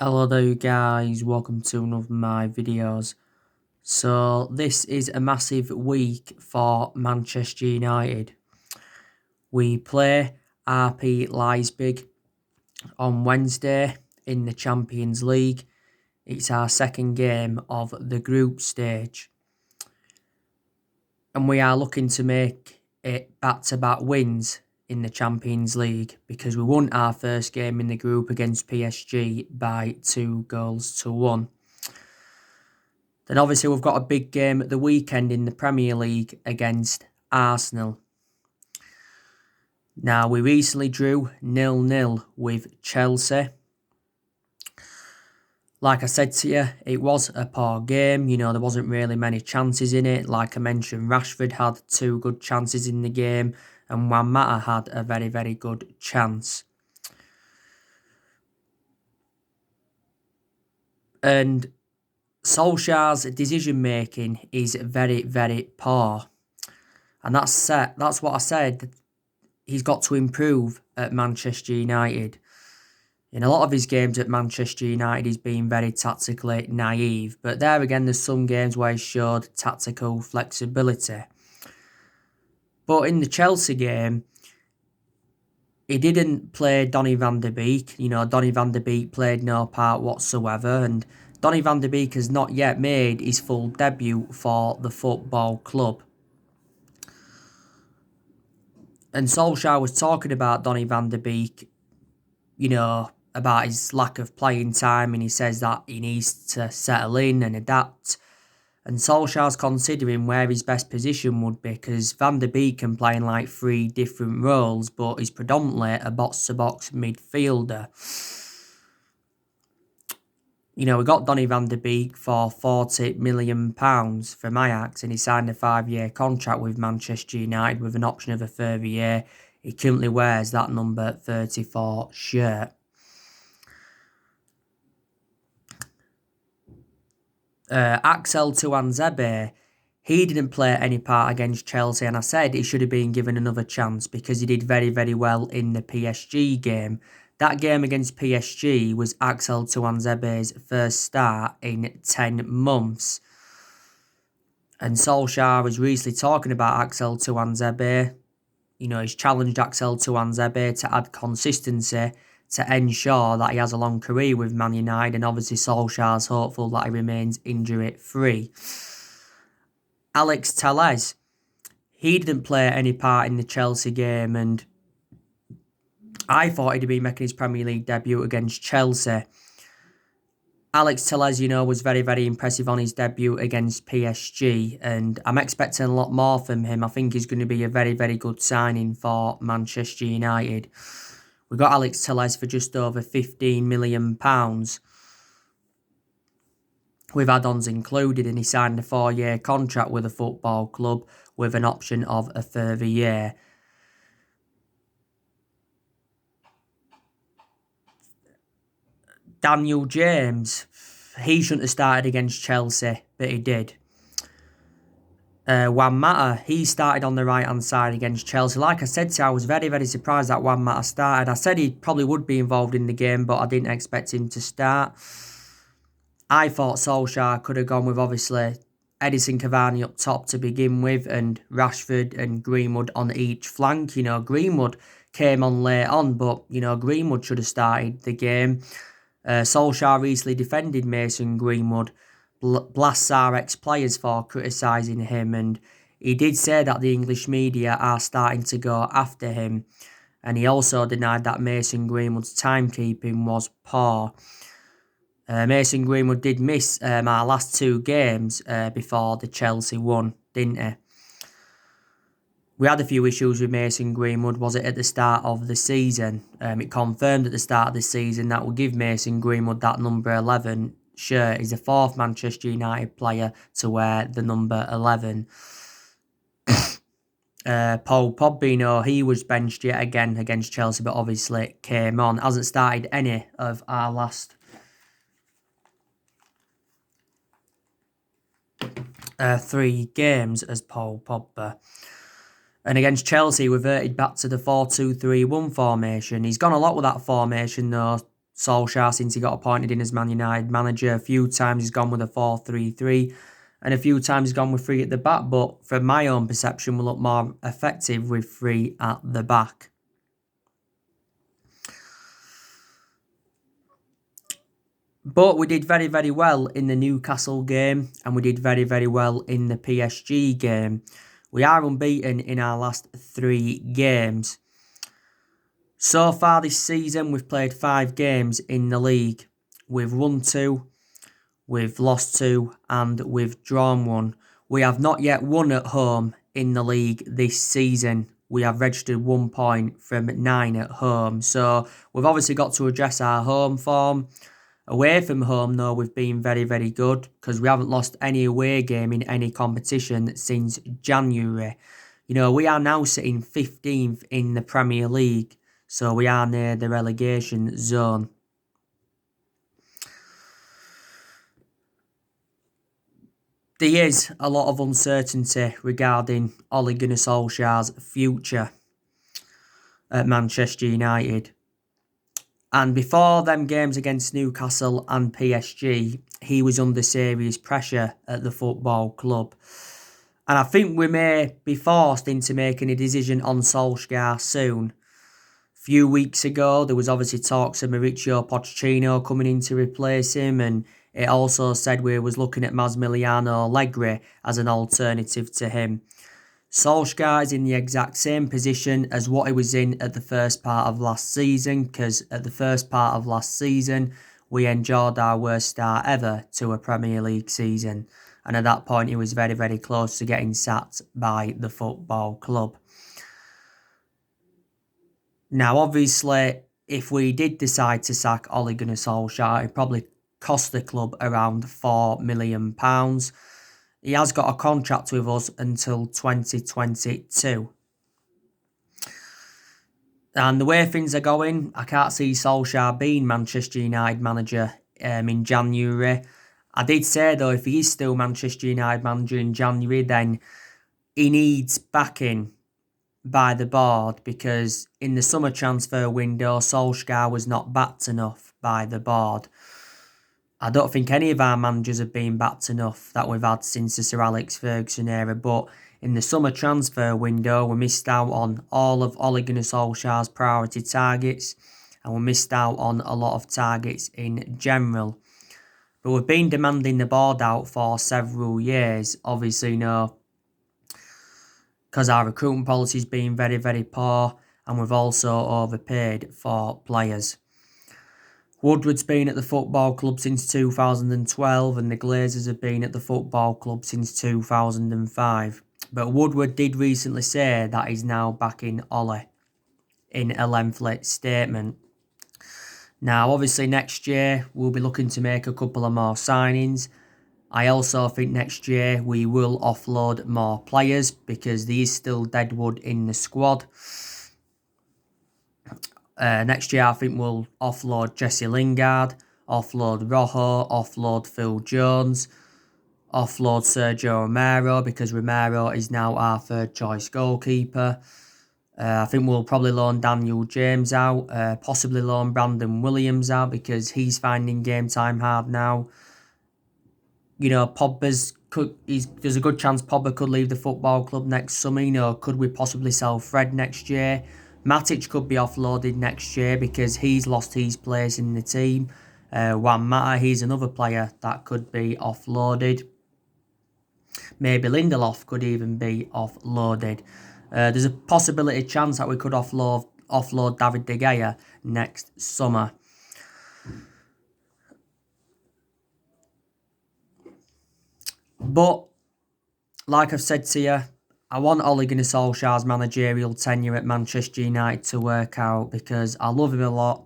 Hello there you guys, welcome to one of my videos. So this is a massive week for Manchester United. We play RP Leipzig on Wednesday in the Champions League. It's our second game of the group stage. And we are looking to make it back-to-back wins in the Champions League because we won our first game in the group against PSG by 2-1. Then obviously we've got a big game at the weekend in the Premier League against Arsenal. Now, we recently drew 0-0 with Chelsea. Like I said to you, it was a poor game. There wasn't really many chances in it. Like I mentioned, Rashford had 2 good chances in the game and Juan Mata had a very, very good chance. And Solsjaer's decision making is very, very poor. And that's what I said. He's got to improve at Manchester United. In a lot of his games at Manchester United, he's been very tactically naive. But there again, there's some games where he showed tactical flexibility. But in the Chelsea game, he didn't play Donny van de Beek. Donny van de Beek played no part whatsoever. And Donny van de Beek has not yet made his full debut for the football club. And Solsjaer was talking about Donny van de Beek, about his lack of playing time, and he says that he needs to settle in and adapt. And Solskjaer's considering where his best position would be, because Van de Beek can play in like 3 different roles, but he's predominantly a box-to-box midfielder. We got Donny van de Beek for £40 million from Ajax, and he signed a 5-year contract with Manchester United with an option of a further year. He currently wears that number 34 shirt. Axel Tuanzebe, he didn't play any part against Chelsea, and I said he should have been given another chance because he did very, very well in the PSG game. That game against PSG was Axel Tuanzebe's first start in 10 months. And Solskjaer was recently talking about Axel Tuanzebe. He's challenged Axel Tuanzebe to add consistency to ensure that he has a long career with Man United, and obviously Solskjaer's hopeful that he remains injury-free. Alex Telles, he didn't play any part in the Chelsea game, and I thought he'd be making his Premier League debut against Chelsea. Alex Telles, was very, very impressive on his debut against PSG, and I'm expecting a lot more from him. I think he's going to be a very, very good signing for Manchester United. We got Alex Telles for just over £15 million, with add-ons included, and he signed a 4-year contract with the football club with an option of a further year. Daniel James, he shouldn't have started against Chelsea, but he did. Juan Mata, he started on the right-hand side against Chelsea. Like I said to you, I was very, very surprised that Juan Mata started. I said he probably would be involved in the game, but I didn't expect him to start. I thought Solskjaer could have gone with, obviously, Edison Cavani up top to begin with, and Rashford and Greenwood on each flank. Greenwood came on late on, but, Greenwood should have started the game. Solskjaer recently defended Mason Greenwood, blasts our ex-players for criticising him, and he did say that the English media are starting to go after him, and he also denied that Mason Greenwood's timekeeping was poor. Mason Greenwood did miss our last 2 games before the Chelsea won, didn't he? We had a few issues with Mason Greenwood, was it at the start of the season? It confirmed at the start of the season that will give Mason Greenwood that number 11 shirt. He's the 4th Manchester United player to wear the number 11. Pogba, he was benched yet again against Chelsea, but obviously came on. Hasn't started any of our last 3 games as Paul Pogba. And against Chelsea, reverted back to the 4-2-3-1 formation. He's gone a lot with that formation, though, Solsjaer since he got appointed in as Man United manager. A few times he's gone with a 4-3-3 and a few times he's gone with 3 at the back, but from my own perception will look more effective with 3 at the back. But we did very, very well in the Newcastle game and we did very, very well in the PSG game. We are unbeaten in our last 3 games. So far this season, we've played 5 games in the league. We've won 2, we've lost 2, and we've drawn 1. We have not yet won at home in the league this season. We have registered 1 point from 9 at home. So we've obviously got to address our home form. Away from home, though, we've been very, very good because we haven't lost any away game in any competition since January. You know, we are now sitting 15th in the Premier League. So we are near the relegation zone. There is a lot of uncertainty regarding Ole Gunnar Solskjaer's future at Manchester United. And before them games against Newcastle and PSG, he was under serious pressure at the football club. And I think we may be forced into making a decision on Solskjaer soon. Few weeks ago, there was obviously talks of Mauricio Pochettino coming in to replace him, and it also said we was looking at Massimiliano Allegri as an alternative to him. Solskjaer is in the exact same position as what he was in at the first part of last season, because at the first part of last season, we endured our worst start ever to a Premier League season. And at that point, he was very, very close to getting sacked by the football club. Now, obviously, if we did decide to sack Ole Gunnar Solskjaer, it'd probably cost the club around £4 million. He has got a contract with us until 2022. And the way things are going, I can't see Solskjaer being Manchester United manager in January. I did say, though, if he is still Manchester United manager in January, then he needs backing by the board, because in the summer transfer window, Solskjaer was not backed enough by the board. I don't think any of our managers have been backed enough that we've had since the Sir Alex Ferguson era, but in the summer transfer window, we missed out on all of Ole Gunnar Solskjaer's priority targets, and we missed out on a lot of targets in general. But we've been demanding the board out for several years, obviously, because our recruitment policy's been very, very poor, and we've also overpaid for players. Woodward's been at the football club since 2012, and the Glazers have been at the football club since 2005. But Woodward did recently say that he's now backing Ole in a lengthy statement. Now, obviously, next year we'll be looking to make a couple of more signings. I also think next year we will offload more players because there is still deadwood in the squad. Next year I think we'll offload Jesse Lingard, offload Rojo, offload Phil Jones, offload Sergio Romero because Romero is now our third choice goalkeeper. I think we'll probably loan Daniel James out, possibly loan Brandon Williams out because he's finding game time hard now. You know, there's a good chance Pogba could leave the football club next summer. You know, could we possibly sell Fred next year? Matic could be offloaded next year because he's lost his place in the team. Juan Mata, he's another player that could be offloaded. Maybe Lindelof could even be offloaded. There's a possibility chance that we could offload David De Gea next summer. But, like I've said to you, I want Ole Gunnar Solskjaer's managerial tenure at Manchester United to work out because I love him a lot.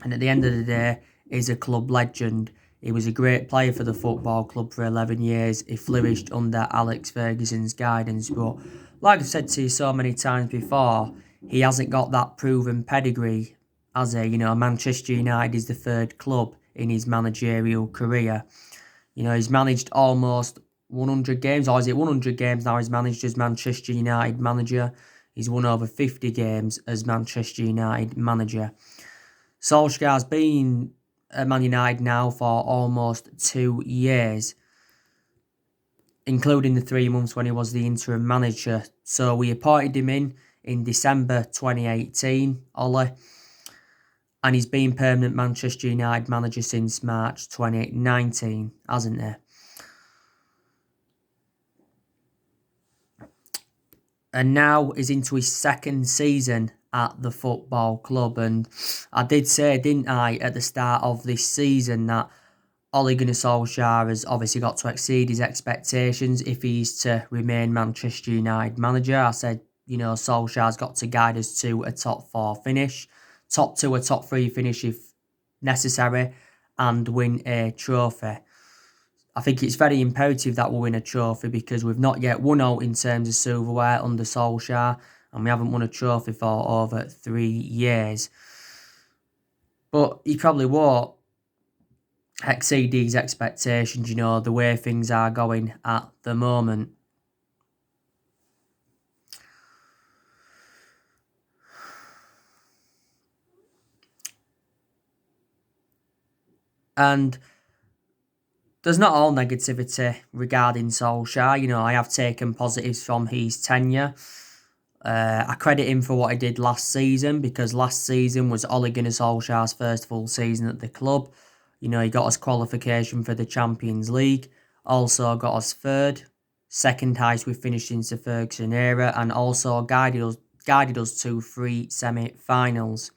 And at the end of the day, he's a club legend. He was a great player for the football club for 11 years. He flourished under Alex Ferguson's guidance. But, like I've said to you so many times before, he hasn't got that proven pedigree, has he? You know, Manchester United is the third club in his managerial career. You know, he's managed almost 100 games, or is it 100 games now he's managed as Manchester United manager? He's won over 50 games as Manchester United manager. Solskjaer's been at Man United now for almost 2 years, including the 3 months when he was the interim manager. So we appointed him in December 2018, Ollie, and he's been permanent Manchester United manager since March 2019, hasn't he? And now he's into his second season at the football club. And I did say, didn't I, at the start of this season that Ole Gunnar Solskjaer has obviously got to exceed his expectations if he's to remain Manchester United manager. I said, Solskjaer's got to guide us to a top 4 finish, top 2 or top 3 finish if necessary, and win a trophy. I think it's very imperative that we win a trophy because we've not yet won out in terms of silverware under Solskjaer, and we haven't won a trophy for over 3 years. But he probably won't exceed these expectations, the way things are going at the moment. And there's not all negativity regarding Solskjaer. I have taken positives from his tenure. I credit him for what he did last season because last season was Ole Gunnar Solskjaer's first full season at the club. He got us qualification for the Champions League, also got us third, second highest we've finished since the Ferguson era, and also guided us to 3 semi-finals.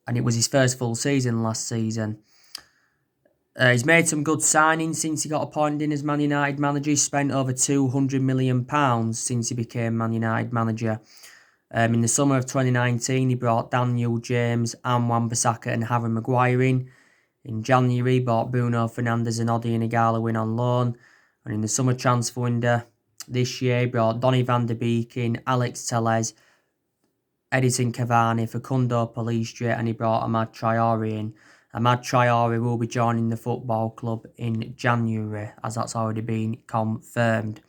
And it was his first full season last season. He's made some good signings since he got appointed in as Man United manager. He's spent over £200 million since he became Man United manager. In the summer of 2019, he brought Daniel James, Wan-Bissaka and Harry Maguire in. In January, he bought Bruno Fernandes and Odion Igalo in on loan. And in the summer transfer window this year, he brought Donny van der Beek in, Alex Telles, Edinson Cavani, Facundo Pellistri, and he brought Amad Traore in. Amad Traore will be joining the football club in January, as that's already been confirmed.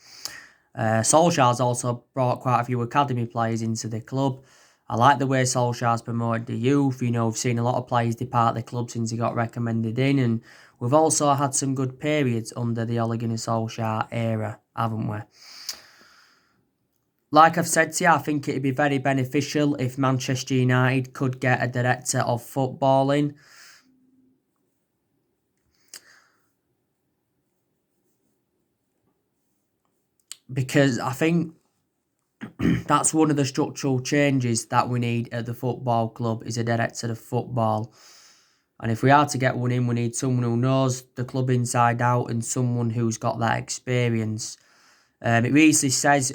Solskjaer's also brought quite a few academy players into the club. I like the way Solskjaer's promoted the youth. We've seen a lot of players depart the club since he got recommended in, and we've also had some good periods under the Ole Gunnar Solskjaer era, haven't we? Like I've said to you, I think it'd be very beneficial if Manchester United could get a director of footballing. Because I think that's one of the structural changes that we need at the football club is a director of football. And if we are to get one in, we need someone who knows the club inside out and someone who's got that experience. It recently says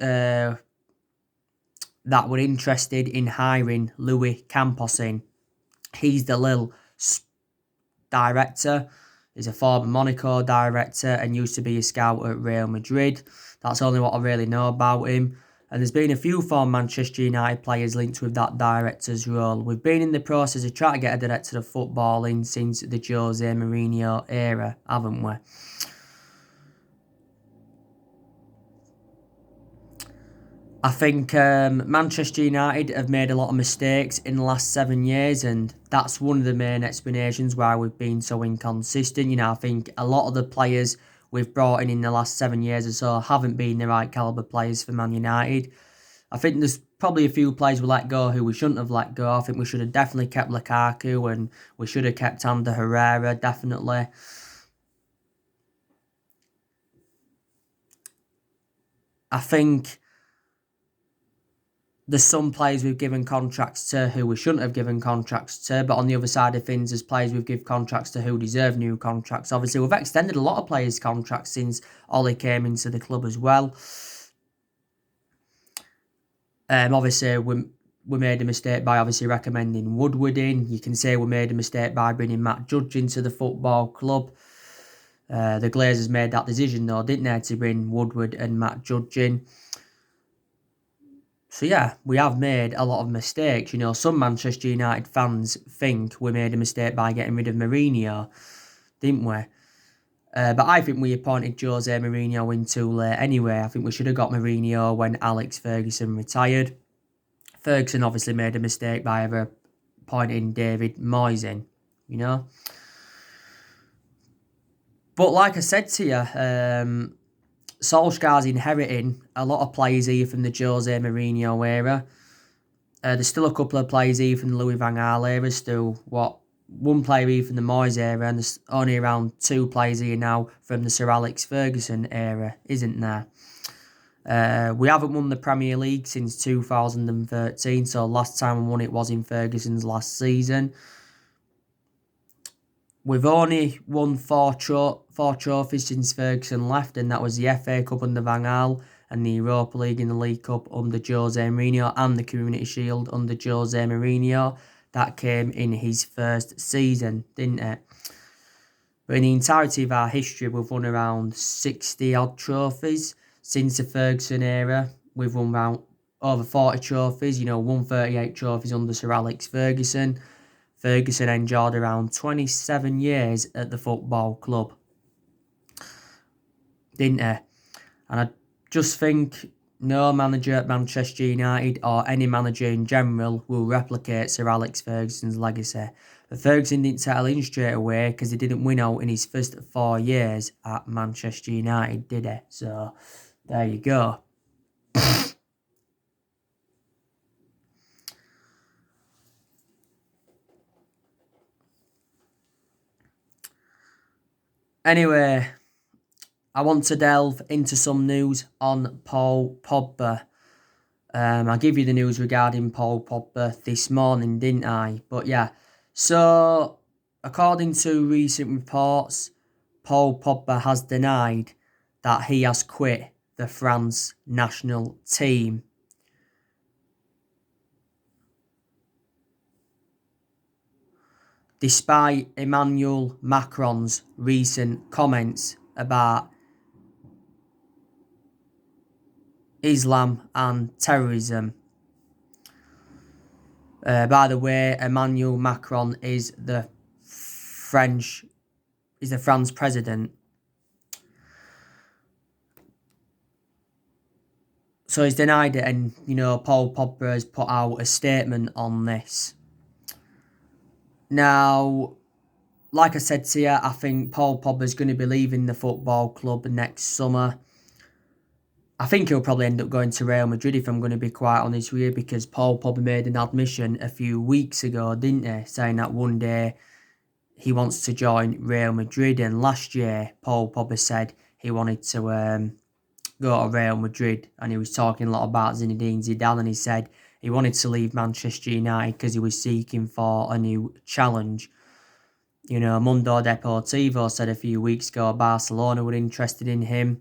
that we're interested in hiring Louis Campos in. He's the Lille director. He's a former Monaco director and used to be a scout at Real Madrid. That's only what I really know about him. And there's been a few former Manchester United players linked with that director's role. We've been in the process of trying to get a director of football in since the Jose Mourinho era, haven't we? I think Manchester United have made a lot of mistakes in the last 7 years, and that's one of the main explanations why we've been so inconsistent. I think a lot of the players we've brought in the last 7 years or so haven't been the right calibre players for Man United. I think there's probably a few players we let go who we shouldn't have let go. I think we should have definitely kept Lukaku and we should have kept Ander Herrera, definitely. I think there's some players we've given contracts to who we shouldn't have given contracts to, but on the other side of things, there's players we've given contracts to who deserve new contracts. Obviously, we've extended a lot of players' contracts since Ollie came into the club as well. Obviously, we made a mistake by obviously recommending Woodward in. You can say we made a mistake by bringing Matt Judge into the football club. The Glazers made that decision though, didn't they, to bring Woodward and Matt Judge in. So yeah, we have made a lot of mistakes. Some Manchester United fans think we made a mistake by getting rid of Mourinho, didn't we? But I think we appointed Jose Mourinho in too late anyway. I think we should have got Mourinho when Alex Ferguson retired. Ferguson obviously made a mistake by ever appointing David Moyes in, you know. But like I said to you, Solskjaer's inheriting a lot of players here from the Jose Mourinho era. There's still a couple of players here from the Louis van Gaal era, still one player here from the Moyes era, and there's only around 2 players here now from the Sir Alex Ferguson era, isn't there? We haven't won the Premier League since 2013, so last time we won it was in Ferguson's last season. We've only won four trophies since Ferguson left, and that was the FA Cup under Van Gaal, and the Europa League and the League Cup under Jose Mourinho, and the Community Shield under Jose Mourinho. That came in his first season, didn't it? But in the entirety of our history, we've won around 60-odd trophies. Since the Ferguson era, we've won around over 40 trophies, won 38 trophies under Sir Alex Ferguson. Ferguson endured around 27 years at the football club, didn't he? And I just think no manager at Manchester United or any manager in general will replicate Sir Alex Ferguson's legacy. But Ferguson didn't settle in straight away because he didn't win out in his first 4 years at Manchester United, did he? So, there you go. Anyway, I want to delve into some news on Paul Pogba. I gave you the news regarding Paul Pogba this morning, didn't I? But yeah, so according to recent reports, Paul Pogba has denied that he has quit the France national team. Despite Emmanuel Macron's recent comments about Islam and terrorism. By the way, Emmanuel Macron is the France president. So he's denied it, and Paul Pogba has put out a statement on this. Now, like I said to you, I think Paul Pogba is going to be leaving the football club next summer. I think he'll probably end up going to Real Madrid, if I'm going to be quite honest with you, because Paul Pogba made an admission a few weeks ago, didn't he? Saying that one day he wants to join Real Madrid, and last year Paul Pogba said he wanted to go to Real Madrid, and he was talking a lot about Zinedine Zidane, and he said he wanted to leave Manchester United because he was seeking for a new challenge. Mundo Deportivo said a few weeks ago Barcelona were interested in him.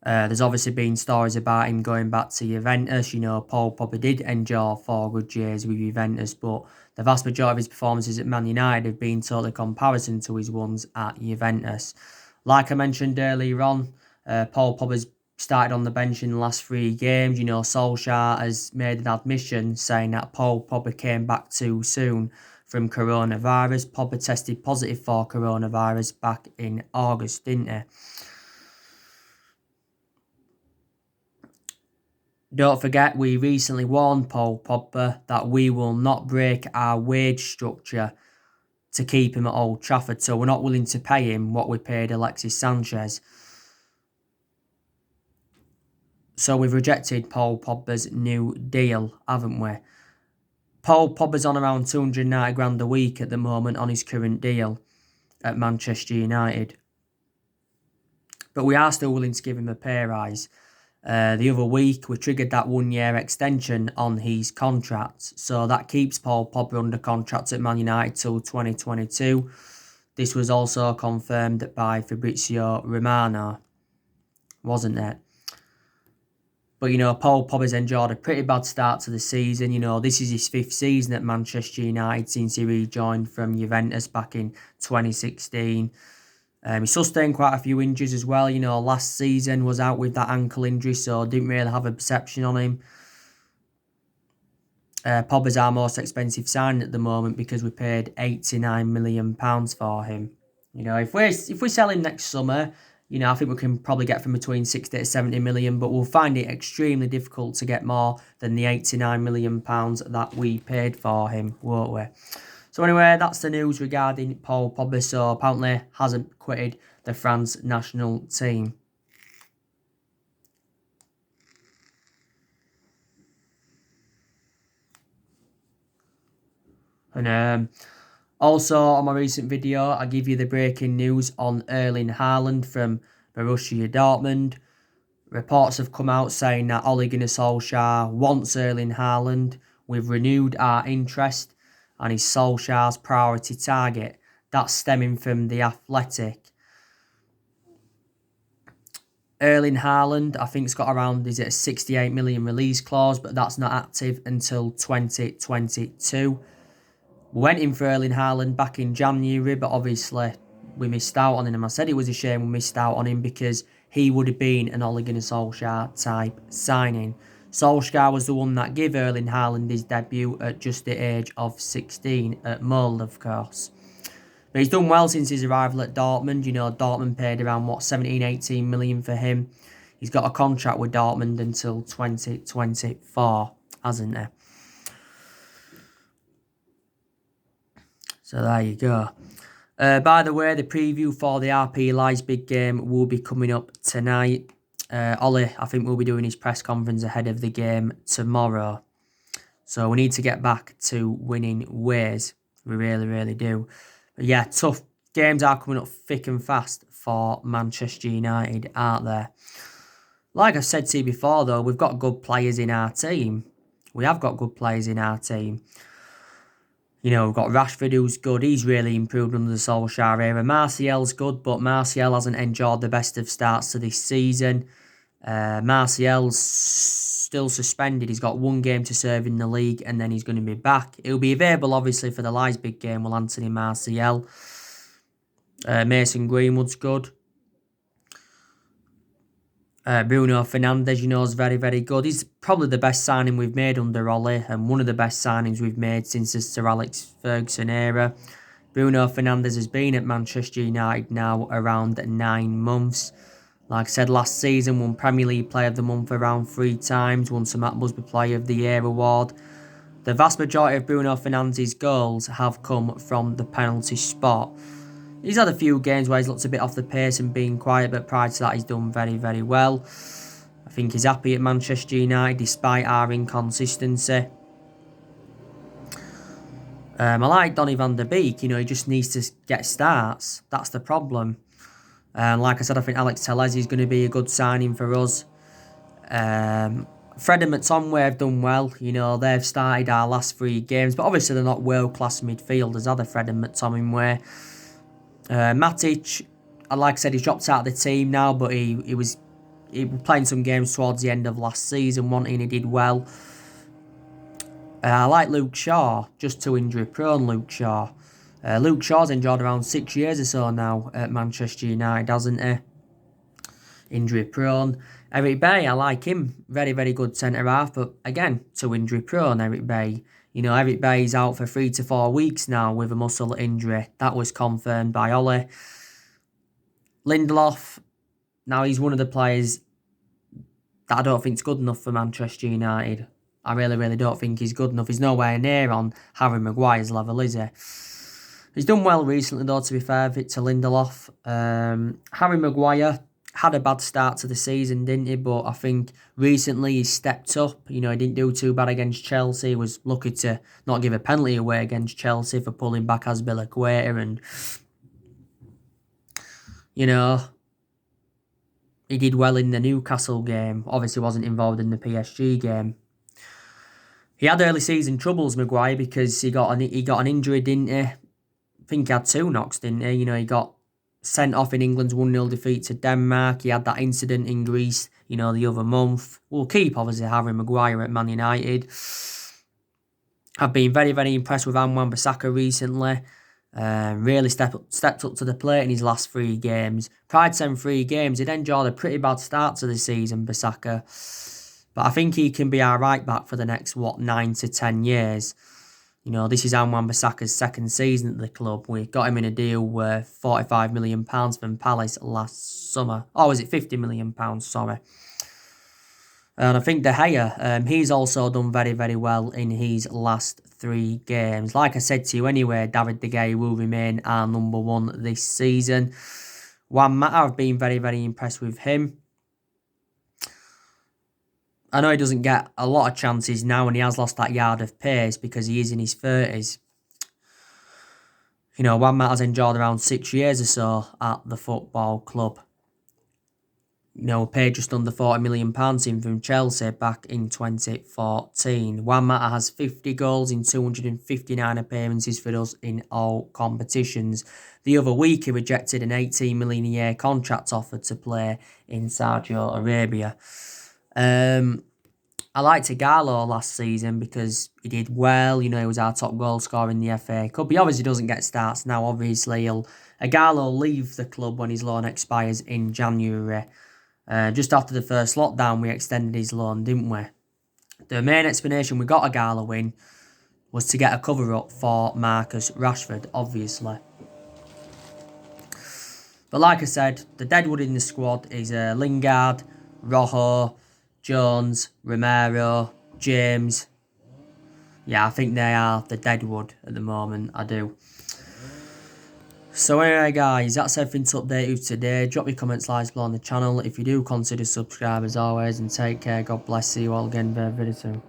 There's obviously been stories about him going back to Juventus. Paul Pogba did endure 4 good years with Juventus, but the vast majority of his performances at Man United have been totally comparison to his ones at Juventus. Like I mentioned earlier on, Paul Pogba's started on the bench in the last 3 games. Solsjaer has made an admission saying that Paul Pogba came back too soon from coronavirus. Pogba tested positive for coronavirus back in August, didn't he? Don't forget, we recently warned Paul Pogba that we will not break our wage structure to keep him at Old Trafford, so we're not willing to pay him what we paid Alexis Sanchez. So we've rejected Paul Pogba's new deal, haven't we? Paul Pogba's on around 290 grand a week at the moment on his current deal at Manchester United. But we are still willing to give him a pay rise. The other week, we triggered that 1-year extension on his contract. So that keeps Paul Pogba under contract at Man United till 2022. This was also confirmed by Fabrizio Romano, wasn't it? But, Paul Pogba's endured a pretty bad start to the season. This is his 5th season at Manchester United since he rejoined from Juventus back in 2016. He sustained quite a few injuries as well. Last season was out with that ankle injury, so didn't really have a perception on him. Pogba's our most expensive signing at the moment because we paid £89 million for him. If we sell him next summer, I think we can probably get from between 60 to 70 million, but we'll find it extremely difficult to get more than the £89 million that we paid for him, won't we? So anyway, that's the news regarding Paul Pogba. So apparently hasn't quitted the France national team. And also on my recent video, I give you the breaking news on Erling Haaland from Borussia Dortmund. Reports have come out saying that Ole Gunnar Solsjaer wants Erling Haaland. We've renewed our interest and he's Solskjaer's priority target. That's stemming from The Athletic. Erling Haaland, I think, has got around, is it a 68 million release clause, but that's not active until 2022. We went in for Erling Haaland back in January, but obviously we missed out on him. I said it was a shame we missed out on him because he would have been an Ole Gunnar Solskjaer type signing. Solskjaer was the one that gave Erling Haaland his debut at just the age of 16 at Mull, of course. But he's done well since his arrival at Dortmund. Dortmund paid around, 17-18 million for him. He's got a contract with Dortmund until 2024, hasn't he? So there you go. By the way, the preview for the RP Leipzig game will be coming up tonight. Ole, I think, will be doing his press conference ahead of the game tomorrow. So we need to get back to winning ways. We really, really do. But yeah, tough games are coming up thick and fast for Manchester United, aren't there? Like I said to you before, though, we've got good players in our team. We have got good players in our team. We've got Rashford, who's good. He's really improved under the Solskjaer era. Martial's good, but Martial hasn't enjoyed the best of starts to this season. Martial's still suspended. He's got one game to serve in the league, and then he's going to be back. He'll be available, obviously, for the Leipzig game, will Anthony Martial. Mason Greenwood's good. Bruno Fernandes, is very, very good. He's probably the best signing we've made under Ole, and one of the best signings we've made since the Sir Alex Ferguson era. Bruno Fernandes has been at Manchester United now around 9 months. Like I said, last season won Premier League Player of the Month around 3 times, won Sir Matt Busby Player of the Year award. The vast majority of Bruno Fernandes' goals have come from the penalty spot. He's had a few games where he's looked a bit off the pace and been quiet, but prior to that he's done very, very well. I think he's happy at Manchester United despite our inconsistency. I like Donny van der Beek, he just needs to get starts. That's the problem. Like I said, I think Alex Telles is going to be a good signing for us. Fred and McTominay have done well. They've started our last 3 games, but obviously they're not world-class midfielders, are they, Fred and McTominay? Matic, like I said, he's dropped out of the team now, but he was playing some games towards the end of last season, he did well. I like Luke Shaw, just too injury-prone, Luke Shaw. Luke Shaw's enjoyed around 6 years or so now at Manchester United, hasn't he? Injury-prone. Eric Bailly, I like him. Very, very good centre-half, but again, too injury-prone, Eric Bailly. Eric Bailly's out for 3 to 4 weeks now with a muscle injury. That was confirmed by Ole. Lindelof, now he's one of the players that I don't think is good enough for Manchester United. I really, really don't think he's good enough. He's nowhere near on Harry Maguire's level, is he? He's done well recently, though, to be fair, Victor Lindelof. Harry Maguire had a bad start to the season, didn't he? But I think recently he's stepped up. He didn't do too bad against Chelsea. He was lucky to not give a penalty away against Chelsea for pulling back Azpilicueta. And, he did well in the Newcastle game. Obviously wasn't involved in the PSG game. He had early season troubles, Maguire, because he got an injury, didn't he? I think he had 2 knocks, didn't he? He got sent off in England's 1-0 defeat to Denmark. He had that incident in Greece, the other month. We'll keep, obviously, Harry Maguire at Man United. I've been very, very impressed with Wan-Bissaka recently. Really stepped up to the plate in his last 3 games. Prior to them 3 games, he'd enjoyed a pretty bad start to the season, Bissaka. But I think he can be our right back for the next, 9 to 10 years. You know, this is Wan-Bissaka's second season at the club. We got him in a deal worth £45 million from Palace last summer. Oh, was it £50 million? Sorry. And I think De Gea, he's also done very, very well in his last 3 games. Like I said to you anyway, David De Gea will remain our number 1 this season. Juan Mata, I've been very, very impressed with him. I know he doesn't get a lot of chances now, and he has lost that yard of pace because he is in his 30s. You know, Juan Mata's enjoyed around 6 years or so at the football club. You know, paid just under £40 million in from Chelsea back in 2014. Juan Mata has 50 goals in 259 appearances for us in all competitions. The other week, he rejected an £18 million a year contract offer to play in Saudi Arabia. I liked Ighalo last season because he did well. You know, he was our top goal scorer in the FA Cup. He obviously doesn't get starts now. Obviously, Ighalo will leave the club when his loan expires in January. Just after the first lockdown, we extended his loan, didn't we? The main explanation we got Ighalo in was to get a cover-up for Marcus Rashford, obviously. But like I said, the deadwood in the squad is Lingard, Rojo, Jones, Romero, James. Yeah, I think they are the deadwood at the moment, I do. So anyway guys, that's everything to update you today. Drop your comments, likes below on the channel. If you do, consider subscribe as always, and take care. God bless you all again very, very soon.